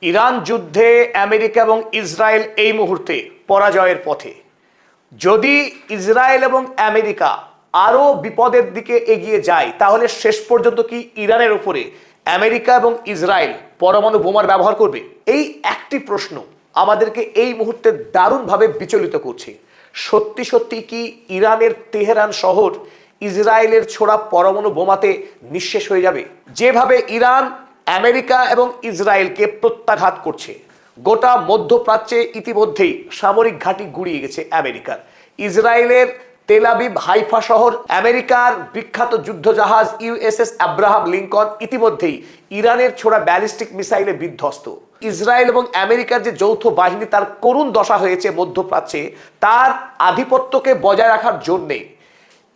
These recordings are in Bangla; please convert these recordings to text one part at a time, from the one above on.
ইরান যুদ্ধে আমেরিকা এবং ইসরায়েল এই মুহূর্তে পরাজয়ের পথে। যদি ইসরায়েল এবং আমেরিকা আরো বিপদের দিকে এগিয়ে যায় তাহলে শেষ পর্যন্ত কি ইরানের উপরে আমেরিকা এবং ইসরায়েল পরমাণু বোমার ব্যবহার করবে? এই একটি প্রশ্ন আমাদেরকে এই মুহূর্তে দারুণভাবে বিচলিত করছে। সত্যি সত্যি কি ইরানের তেহরান শহর ইসরায়েলের ছোড়া পরমাণু বোমাতে নিঃশেষ হয়ে যাবে? যেভাবে ইরান আমেরিকা এবং ইসরায়েলকে প্রত্যাঘাত করছে, গোটা মধ্যপ্রাচ্যে ইতিমধ্যেই সামরিক ঘাঁটি গুড়িয়ে গেছে আমেরিকার। ইসরায়েলের তেল আবিব হাইফা শহর, আমেরিকার বিখ্যাত যুদ্ধজাহাজ ইউএসএস আব্রাহাম লিঙ্কন ইতিমধ্যেই ইরানের ছোড়া ব্যালিস্টিক মিসাইলে বিধ্বস্ত। ইসরায়েল এবং আমেরিকার যে যৌথ বাহিনী তার করুণ দশা হয়েছে মধ্যপ্রাচ্যে, তার আধিপত্যকে বজায় রাখার জন্যে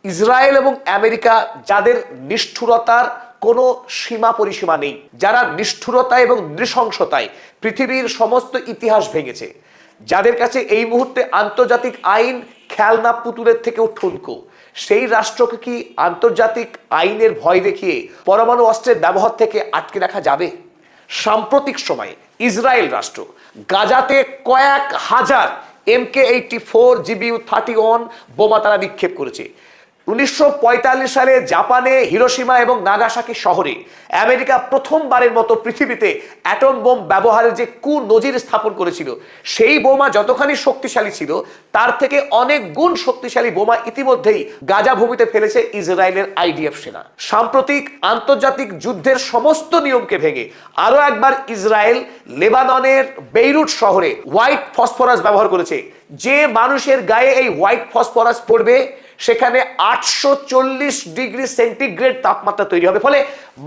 ইসরায়েল এবং আমেরিকা যাদের নিষ্ঠুরতার কোনো সীমা পরিসীমা নেই, যারা নিষ্ঠুরতা এবং নৃশংসতায় পৃথিবীর সমস্ত ইতিহাস ভেঙেছে, যাদের কাছে এই মুহূর্তে আন্তর্জাতিক আইন খেলনা পুতুলের থেকেও ঠুনকো, সেই রাষ্ট্রকে কি আন্তর্জাতিক আইনের ভয় দেখিয়ে পরমাণু অস্ত্রের ব্যবহার থেকে আটকে রাখা যাবে? সাম্প্রতিক সময়ে ইসরায়েল রাষ্ট্র গাজাতে কয়েক হাজার MK-84 GBU-31 বোমা তারা নিক্ষেপ করেছে। 1945 সালে জাপানে হিরোশিমা এবং নাগাসাকি শহরে আমেরিকা প্রথমবারের মতো পৃথিবীতে অ্যাটম বোম ব্যবহারের যে কুনজির স্থাপন করেছিল, সেই বোমা যতখানি শক্তিশালী ছিল তার থেকে অনেক গুণ শক্তিশালী বোমা ইতিমধ্যেই গাজা ভূমিতে ফেলেছে ইসরায়েলের IDF সেনা। সাম্প্রতিক আন্তর্জাতিক যুদ্ধের সমস্ত নিয়মকে ভেঙে আরো একবার ইসরায়েল লেবাননের বেইরুট শহরে হোয়াইট ফসফরাস ব্যবহার করেছে। যে মানুষের গায়ে এই হোয়াইট ফসফরাস পড়বে সেখানে 840 ডিগ্রি সেন্টিগ্রেড তাপমাত্রা তৈরি হবে, ফলে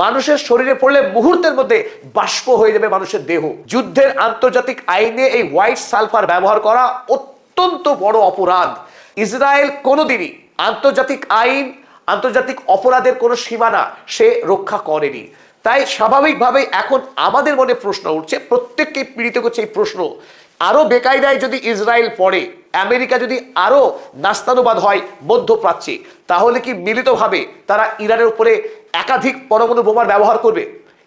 মানুষের শরীরে পড়লে মুহূর্তের মধ্যে বাষ্প হয়ে যাবে মানুষের দেহ। যুদ্ধের আন্তর্জাতিক আইনে এই হোয়াইট সালফার ব্যবহার করা অত্যন্ত বড় অপরাধ। ইসরায়েল কোনোদিনই আন্তর্জাতিক আইন, আন্তর্জাতিক অপরাধের কোনো সীমানা সে রক্ষা করেনি। তাই স্বাভাবিকভাবে এখন আমাদের মনে প্রশ্ন উঠছে, প্রত্যেককে পীড়িত করছে এই প্রশ্ন, আরো বেকায়দায় যদি ইসরায়েল পড়ে, আমেরিকা যদি আরো নাস্তানুবাদ হয় মধ্যপ্রাচ্যে, তাহলে কি মিলিতভাবে তারা ইরানের উপরে একাধিক পরমাণু বোমার ব্যবহার করবে?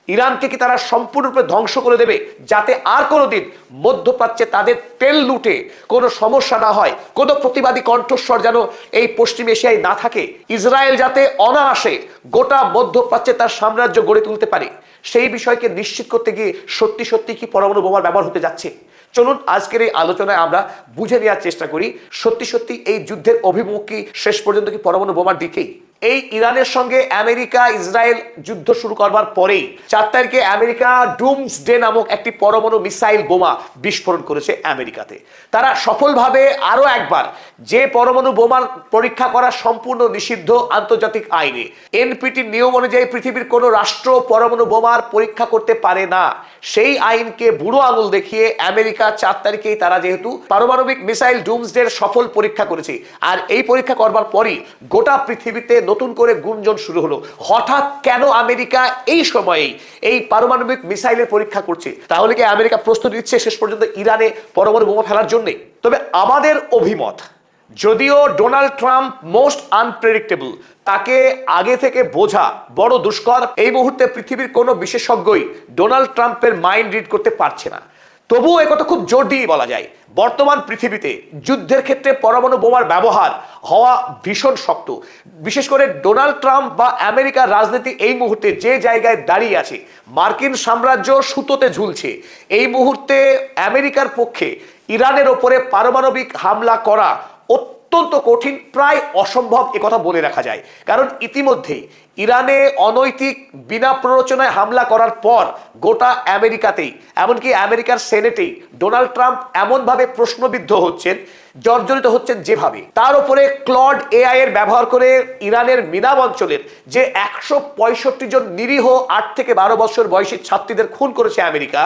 ইরানকে কি তারা সম্পূর্ণরূপে ধ্বংস করে দেবে, যাতে আর কোনোদিন মধ্যপ্রাচ্যে তাদের তেল লুটে কোনো সমস্যা না হয়, কোনো প্রতিবাদী কণ্ঠস্বর যেন এই পশ্চিম এশিয়ায় না থাকে, ইসরায়েল যাতে অনায়াসে গোটা মধ্যপ্রাচ্যে তার সাম্রাজ্য গড়ে তুলতে পারে, সেই বিষয়কে নিশ্চিত করতে গিয়ে সত্যি সত্যি কি পরমাণু বোমার ব্যবহার হতে যাচ্ছে? চলুন আজকের এই আলোচনায় আমরা বুঝে নেওয়ার চেষ্টা করি সত্যি সত্যি এই যুদ্ধের অভিমুখ কি শেষ পর্যন্ত কি পরমাণু বোমার দিকেই। এই ইরানের সঙ্গে আমেরিকা ইসরায়েল যুদ্ধ শুরু করবার পরেই 4 তারিখে আমেরিকা ডুমসডে নামক একটি পরমাণু মিসাইল বোমা বিস্ফোরণ করেছে আমেরিকাতে। তারা সফলভাবে আরো একবার যে পরমাণু বোমার পরীক্ষা করা সম্পূর্ণ নিষিদ্ধ আন্তর্জাতিক আইনে, NPT নিয়ম অনুযায়ী পৃথিবীর কোনো রাষ্ট্র পরমাণু বোমার পরীক্ষা করতে পারে না, সেই আইনকে বুড়ো আঙুল দেখিয়ে আমেরিকা 4 তারিখেই তারা যেহেতু পারমাণবিক মিসাইল ডুমসডের সফল পরীক্ষা করেছে, আর এই পরীক্ষা করবার পরই গোটা পৃথিবীতে নতুন করে গুঞ্জন শুরু হলো, হঠাৎ কেন আমেরিকা এই সময়েই এই পারমাণবিক মিসাইলের পরীক্ষা করছে? তাহলে কি আমেরিকা প্রস্তুতি নিচ্ছে শেষ পর্যন্ত ইরানে পরমাণু বোমা ফেলার জন্য? তবে আমাদের অভিমত, যদিও ডোনাল্ড ট্রাম্প মোস্ট আনপ্রেডিক্টেবল, তাকে আগে থেকে বোঝা বড় দুষ্কর, এই মুহূর্তে পৃথিবীর কোনো বিশেষজ্ঞই ডোনাল্ড ট্রাম্পের মাইন্ড রিড করতে পারছে না। তবুও একথা খুব জোর দিয়ে বলা যায়, বর্তমান পৃথিবীতে যুদ্ধের ক্ষেত্রে পরমাণু বোমার ব্যবহার হওয়া ভীষণ শক্ত। বিশেষ করে ডোনাল্ড ট্রাম্প বা আমেরিকার রাজনীতি এই মুহূর্তে যে জায়গায় দাঁড়িয়ে আছে, মার্কিন সাম্রাজ্য সুতোতে ঝুলছে। এই মুহূর্তে আমেরিকার পক্ষে ইরানের ওপরে পারমাণবিক হামলা করা অত্যন্ত কঠিন, প্রায় অসম্ভব একথা বলে রাখা যায়। কারণ ইতিমধ্যেই ইরানে অনৈতিক বিনা প্ররোচনায় হামলা করার পর গোটা আমেরিকাতেই, এমনকি আমেরিকার সেনেটেই ডোনাল্ড ট্রাম্প এমনভাবে প্রশ্নবিদ্ধ হচ্ছেন, জর্জরিত হচ্ছেন, যেভাবে তার উপরে ক্লড AI এর ব্যবহার করে ইরানের মিনাব অঞ্চলের যে 165 জন নিরীহ 8 থেকে 12 বছর বয়সী ছাত্রীদের খুন করেছে আমেরিকা,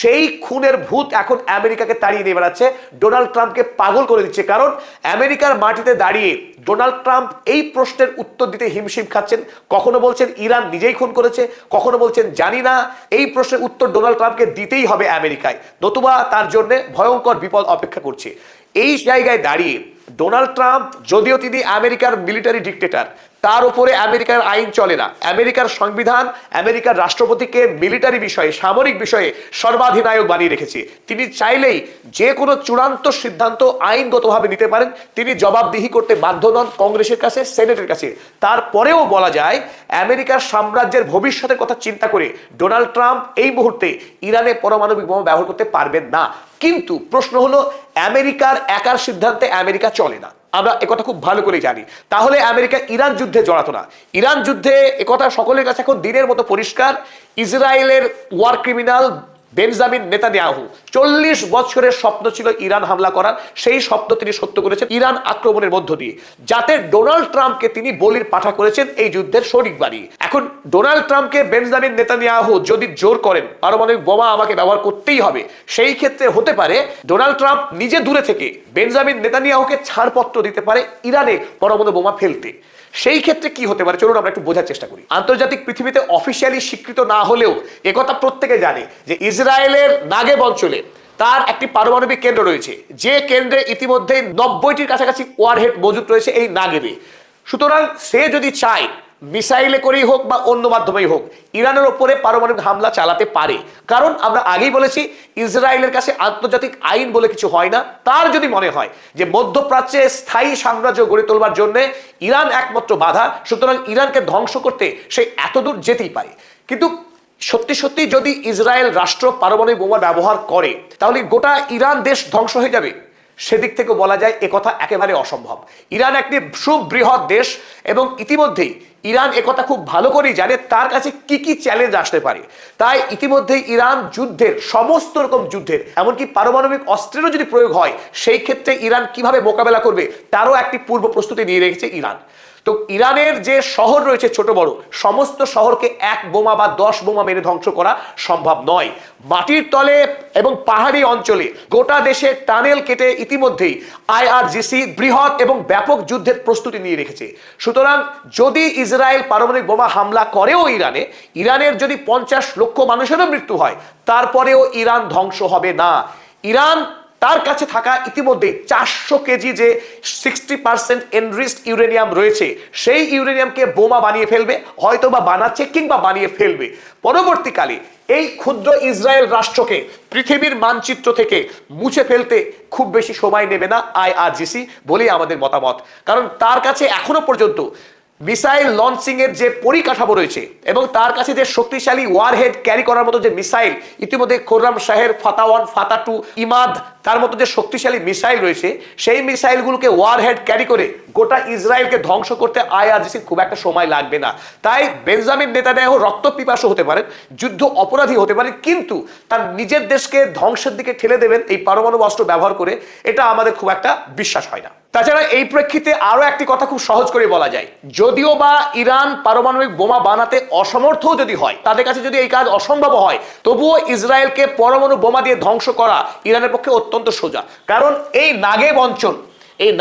সেই খুনের ভূত এখন আমেরিকাকে তাড়িয়ে দিয়ে বেড়াচ্ছে, ডোনাল্ড ট্রাম্পকে পাগল করে দিচ্ছে। কারণ আমেরিকার মাটিতে দাঁড়িয়ে ডোনাল্ড ট্রাম্প এই প্রশ্নের উত্তর দিতে হিমশিম খাচ্ছেন। কখনো বলছেন ইরান নিজেই খুন করেছে, কখনো বলছেন জানি না। এই প্রশ্নের উত্তর ডোনাল্ড ট্রাম্পকে দিতেই হবে আমেরিকায়, নতুবা তার জন্য ভয়ঙ্কর বিপদ অপেক্ষা করছে। এই জায়গায় দাঁড়িয়ে ডোনাল্ড ট্রাম্প, যদিও তিনি আমেরিকার মিলিটারি ডিক্টেটর, তার উপরে আমেরিকার আইন চলে না। আমেরিকার সংবিধান আমেরিকার রাষ্ট্রপতিকে মিলিটারি বিষয়ে, সামরিক বিষয়ে সর্বাধিনায়ক বানিয়ে রেখেছে। তিনি চাইলেই যে কোনো চূড়ান্ত সিদ্ধান্ত আইনগতভাবে নিতে পারেন। তিনি জবাবদিহি করতে বাধ্য নন কংগ্রেসের কাছে, সেনেটের কাছে। তারপরেও বলা যায় আমেরিকার সাম্রাজ্যের ভবিষ্যতের কথা চিন্তা করে ডোনাল্ড ট্রাম্প এই মুহূর্তে ইরানে পারমাণবিক বোমা ব্যবহার করতে পারবেন না। কিন্তু প্রশ্ন হলো, আমেরিকার একার সিদ্ধান্তে আমেরিকা চলে না, আমরা একথা খুব ভালো করে জানি। তাহলে আমেরিকা ইরান যুদ্ধে জড়াতো না। ইরান যুদ্ধে একথা সকলের কাছে এখন দিনের মতো পরিষ্কার। ইসরায়েলের ওয়ার ক্রিমিনাল বেঞ্জামিন নেতানিয়াহু 40 বছরের স্বপ্ন ছিল ইরান হামলা করার, সেই স্বপ্ন তিনি সত্য করেছেন ইরান আক্রমণের মধ্য দিয়ে, যাতে ডোনাল্ড ট্রাম্পকে তিনি বলির পাঠা করেছেন এই যুদ্ধের শরিক বানিয়ে। এখন ডোনাল্ড ট্রাম্পকে বেঞ্জামিন নেতানিয়াহু যদি জোর করেন পারমাণবিক বোমা আমাকে ব্যবহার করতেই হবে, সেই ক্ষেত্রে হতে পারে ডোনাল্ড ট্রাম্প নিজে দূরে থেকে বেঞ্জামিন নেতানিয়াহুকে ছাড়পত্র দিতে পারে ইরানে পরমাণু বোমা ফেলতে। সেই ক্ষেত্রে কি হতে পারে চলুন আমরা একটু বোঝার চেষ্টা করি। আন্তর্জাতিক পৃথিবীতে অফিসিয়ালি স্বীকৃত না হলেও একথা প্রত্যেকে জানে যে ইসরায়েলের নাগেব অঞ্চলে তার একটি পারমাণবিক কেন্দ্র রয়েছে, যে কেন্দ্রে ইতিমধ্যে 90টির কাছাকাছি ওয়ারহেড মজুদ রয়েছে এই নাগেবে। সুতরাং সে যদি চায় মিসাইলে করেই হোক বা অন্য মাধ্যমেই হোক ইরানের ওপরে পারমাণবিক হামলা চালাতে পারে। কারণ আমরা আগেই বলেছি ইসরায়েলের কাছে আন্তর্জাতিক আইন বলে কিছু হয় না। তার যদি মনে হয় যে মধ্যপ্রাচ্যে স্থায়ী সাম্রাজ্য গড়ে তোলবার জন্য ইরান একমাত্র বাধা, সুতরাং ইরানকে ধ্বংস করতে সে এতদূর যেতেই পারে। কিন্তু সত্যি সত্যি যদি ইসরায়েল রাষ্ট্র পারমাণবিক বোমা ব্যবহার করে তাহলে গোটা ইরান দেশ ধ্বংস হয়ে যাবে। সেদিক থেকে বলা যায় একথা একেবারে অসম্ভব। ইরান একটি সুবৃহৎ দেশ এবং ইতিমধ্যেই ইরান একথা খুব ভালো করেই জানে তার কাছে কি কি চ্যালেঞ্জ আসতে পারে। তাই ইতিমধ্যেই ইরান যুদ্ধের, সমস্ত রকম যুদ্ধের, এমনকি পারমাণবিক অস্ত্রেরও যদি প্রয়োগ হয় সেই ক্ষেত্রে ইরান কিভাবে মোকাবেলা করবে তারও একটি পূর্ব প্রস্তুতি নিয়ে রেখেছে ইরান। তো ইরানের যে শহর রয়েছে ছোট বড় সমস্ত শহরকে 1 বোমা বা 10 বোমা মেরে ধ্বংস করা সম্ভব নয়। মাটির তলে এবং পাহাড়ি অঞ্চলে গোটা দেশে টানেল কেটে ইতিমধ্যেই IRGC বৃহৎ এবং ব্যাপক যুদ্ধের প্রস্তুতি নিয়ে রেখেছে। সুতরাং যদি ইসরায়েল পারমাণবিক বোমা হামলা করেও ইরানের যদি 50 লক্ষ মানুষেরও মৃত্যু হয় তারপরেও ইরান ধ্বংস হবে না। ইরান তার কাছে থাকা ইতিমধ্যে 400 কেজি যে 60% এনরিচড ইউরেনিয়াম রয়েছে সেই ইউরেনিয়ামকে বোমা বানিয়ে ফেলবে, হয়তো বা বানাচ্ছে কিংবা বানিয়ে ফেলবে। পরবর্তীকালে এই ক্ষুদ্র ইসরায়েল রাষ্ট্রকে পৃথিবীর মানচিত্র থেকে মুছে ফেলতে খুব বেশি সময় নেবে না IRGC বলেই আমাদের মতামত। কারণ তার কাছে এখনো পর্যন্ত মিসাইল লঞ্চিং এর যে পরিকাঠামো রয়েছে এবং তার কাছে যে শক্তিশালী ওয়ারহেড ক্যারি করার মতো যে মিসাইল ইতিমধ্যে খোররাম শাহের ফাতা-1, ফাতা-2, ইমাদ তার মতো যে শক্তিশালী মিসাইল রয়েছে সেই মিসাইলগুলোকে ওয়ারহেড ক্যারি করে গোটা ইসরায়েলকে ধ্বংস করতে IRGC খুব একটা সময় লাগবে না। তাই বেঞ্জামিন নেতানিয়াহু রক্তপিপাসু হতে পারেন, যুদ্ধ অপরাধী হতে পারেন, কিন্তু তার নিজের দেশকে ধ্বংসের দিকে ঠেলে দেবেন এই পারমাণু অস্ত্র ব্যবহার করে, এটা আমাদের খুব একটা বিশ্বাস হয় না। তাছাড়া এই প্রেক্ষিতে আরো একটি কথা খুব সহজ করে বলা যায়, যদিও বা ইরান পারমাণবিক বোমা বানাতে অসমর্থ যদি হয়, তাদের কাছে যদি এই কাজ অসম্ভব হয়, তবুও ইসরায়েলকে পরমাণু বোমা দিয়ে ধ্বংস করা ইরানের পক্ষে অত্যন্ত সোজা। কারণ এই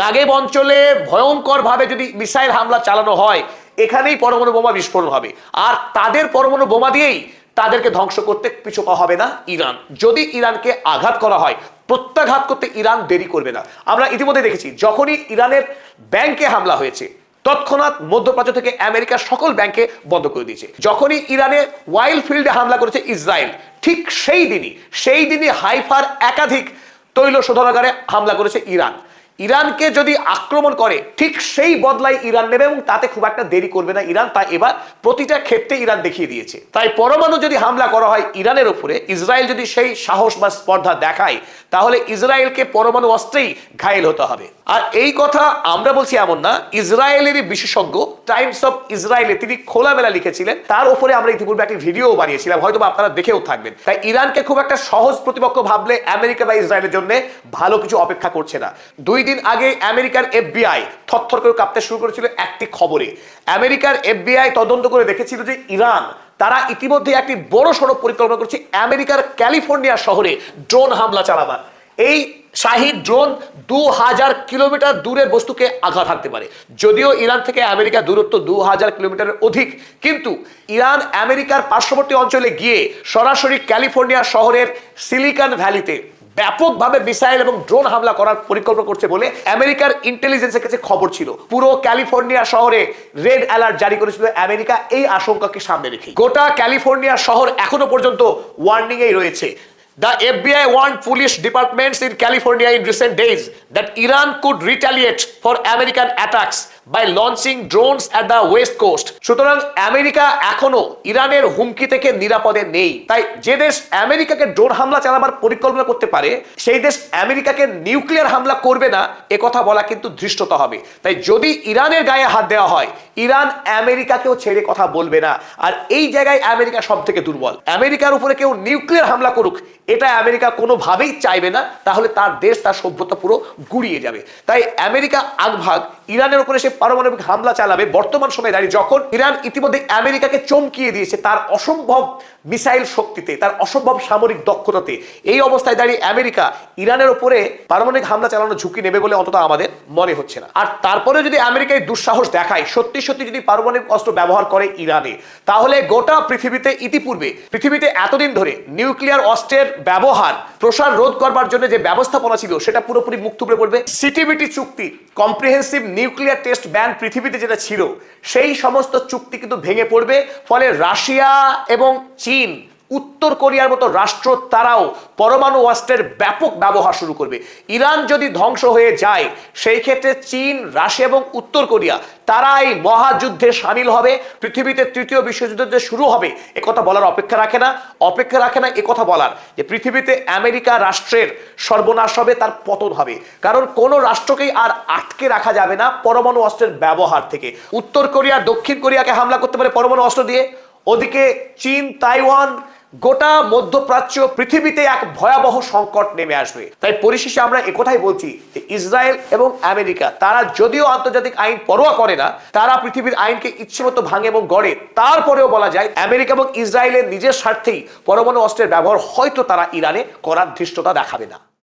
নাগেব অঞ্চলে ভয়ঙ্কর ভাবে যদি মিসাইল হামলা চালানো হয় এখানেই পরমাণু বোমা বিস্ফোরণ হবে, আর তাদের পরমাণু বোমা দিয়েই তাদেরকে ধ্বংস করতে পিছু পা হবে না ইরান। যদি ইরানকে আঘাত করা হয়, প্রত্যাঘাত করতে ইরান দেরি করবে না। আমরা ইতিমধ্যে দেখেছি যখনই ইরানের ব্যাংকে হামলা হয়েছে তৎক্ষণাৎ মধ্যপ্রাচ্য থেকে আমেরিকার সকল ব্যাংকে বন্ধ করে দিয়েছে। যখনই ইরানের ওয়াইল ফিল্ডে হামলা করেছে ইসরায়েল, ঠিক সেই দিনই হাইফার একাধিক তৈল শোধনাগারে হামলা করেছে ইরান। ইরানকে যদি আক্রমণ করে ঠিক সেই বদলাই ইরান নেবে এবং তাতে খুব একটা দেরি করবে না ইরান। তা এবার প্রতিটা ক্ষেত্রে ইরান দেখিয়ে দিয়েছে। তাই পরমাণু যদি হামলা করা হয় ইরানের উপরে, ইসরায়েল যদি সেই সাহস বা স্পর্ধা দেখায়, তাহলে ইসরায়েলকে পরমাণু অস্ত্রেই ঘায়েল হতে হবে। আর এই কথা আমরা বলছি এমন না, ইসরায়েলেরই বিশেষজ্ঞ টাইমস অফ ইসরায়েলে তিনি খোলামেলা লিখেছিলেন, তার উপরে আমরা ইতিপূর্বে একটি ভিডিও বানিয়েছিলাম, হয়তো আপনারা দেখেও থাকবেন। তাই ইরানকে খুব একটা সহজ প্রতিপক্ষ ভাবলে আমেরিকা বা ইসরায়েলের জন্য ভালো কিছু অপেক্ষা করছে না। 2 দিন আগে আমেরিকার FBI থরথর করে কাঁপতে শুরু করেছিল একটি খবরে। আমেরিকার FBI তদন্ত করে দেখেছিল যে ইরান তারা ইতিমধ্যে একটি বড় সড়ক পরিকল্পনা করছে আমেরিকার ক্যালিফোর্নিয়া শহরে ড্রোন হামলা চালাবার। এই শাহী ড্রোন 2000 কিলোমিটার দূরের বস্তুকে আঘাত হানতে পারে। যদিও ইরান থেকে আমেরিকা দূরত্ব 2000 কিলোমিটারের অধিক, কিন্তু ইরান আমেরিকার পার্শ্ববর্তী অঞ্চলে গিয়ে সরাসরি ক্যালিফোর্নিয়া শহরের সিলিকন ভ্যালিতে ব্যাপকভাবে মিসাইল এবং ড্রোন হামলা করার পরিকল্পনা করছে বলে আমেরিকার ইন্টেলিজেন্সের কাছে খবর ছিল। পুরো ক্যালিফোর্নিয়া শহরে রেড অ্যালার্ট জারি করেছিল আমেরিকা এই আশঙ্কাকে সামনে রেখে। গোটা ক্যালিফোর্নিয়া শহর এখনো পর্যন্ত ওয়ার্নিং এই রয়েছে। The FBI warned police departments in California in recent days that Iran could retaliate for American attacks by launching drones at the west coast. সুতরাং আমেরিকা এখনো ইরানের হুমকি থেকে নিরাপদে নেই। তাই যে দেশ আমেরিকাকে ড্রোন হামলা চালাবার পরিকল্পনা করতে পারে সেই দেশ আমেরিকাকে নিউক্লিয়ার হামলা করবে না এ কথা বলা কিন্তু ধৃষ্টতা হবে। তাই যদি ইরানের গায়ে হাত দেওয়া হয় ইরান আমেরিকাকেও ছেড়ে কথা বলবে না। আর এই জায়গায় আমেরিকা সব থেকে দুর্বল। আমেরিকার উপরে কেউ নিউক্লিয়ার হামলা করুক এটা আমেরিকা কোনোভাবেই চাইবে না, তাহলে তার দেশ তার সভ্যতা পুরো গুড়িয়ে যাবে। তাই আমেরিকা আগভাগ ইরানের উপরে সে পারমাণবিক হামলা চালাবে বর্তমান সময়ে দাঁড়িয়ে, যখন ইরান ইতিমধ্যে আমেরিকাকে চমকিয়ে দিয়েছে তার অসম্ভব মিসাইল শক্তিতে, তার অসম্ভব সামরিক দক্ষতাতে। এই অবস্থায় দাঁড়িয়ে আমেরিকা ইরানের উপরে পারমাণবিক হামলা চালানোর ঝুঁকি নেবে বলে অন্তত আমাদের মনে হচ্ছে না। আর তারপরে যদি আমেরিকায় দুঃসাহস দেখায়, সত্যি সত্যি যদি পারমাণবিক অস্ত্র ব্যবহার করে ইরানে, তাহলে গোটা পৃথিবীতে ইতিপূর্বে পৃথিবীতে এতদিন ধরে নিউক্লিয়ার অস্ত্রের ব্যবহার প্রসার রোধ করবার জন্য যে ব্যবস্থাপনা ছিল সেটা পুরোপুরি মুখ থুবড়ে পড়বে। সিটিবিটি চুক্তি, কম্প্রিহেন্সিভ নিউক্লিয়ার টেস্ট ব্যান পৃথিবীতে যেটা ছিল সেই সমস্ত চুক্তি কিন্তু ভেঙে পড়বে। ফলে রাশিয়া এবং চীন, উত্তর কোরিয়ার মতো রাষ্ট্র তারাও পরমাণু অস্ত্রের ব্যাপক ব্যবহার শুরু করবে। ইরান যদি ধ্বংস হয়ে যায় সেই ক্ষেত্রে চীন, রাশিয়া এবং উত্তর কোরিয়া তারা এই মহাযুদ্ধে সামিল হবে। পৃথিবীতে তৃতীয় বিশ্বযুদ্ধ যে শুরু হবে একথা বলার অপেক্ষা রাখে না একথা বলার যে পৃথিবীতে আমেরিকা রাষ্ট্রের সর্বনাশ হবে, তার পতন হবে। কারণ কোনো রাষ্ট্রকেই আর আটকে রাখা যাবে না পরমাণু অস্ত্রের ব্যবহার থেকে। উত্তর কোরিয়া দক্ষিণ কোরিয়াকে হামলা করতে পারে পরমাণু অস্ত্র দিয়ে, ওদিকে চীন, তাইওয়ান, গোটা মধ্যপ্রাচ্য, পৃথিবীতে এক ভয়াবহ সংকট নেমে আসবে। তাই পরিশেষে আমরা একথাই বলছি যে ইসরায়েল এবং আমেরিকা তারা যদিও আন্তর্জাতিক আইন পরোয়া করে না, তারা পৃথিবীর আইনকে ইচ্ছেমতো ভাঙে এবং গড়ে, তারপরেও বলা যায় আমেরিকা এবং ইসরায়েলের নিজের স্বার্থেই পরমাণু অস্ত্রের ব্যবহার হয়তো তারা ইরানে করার ধৃষ্টতা দেখাবে না।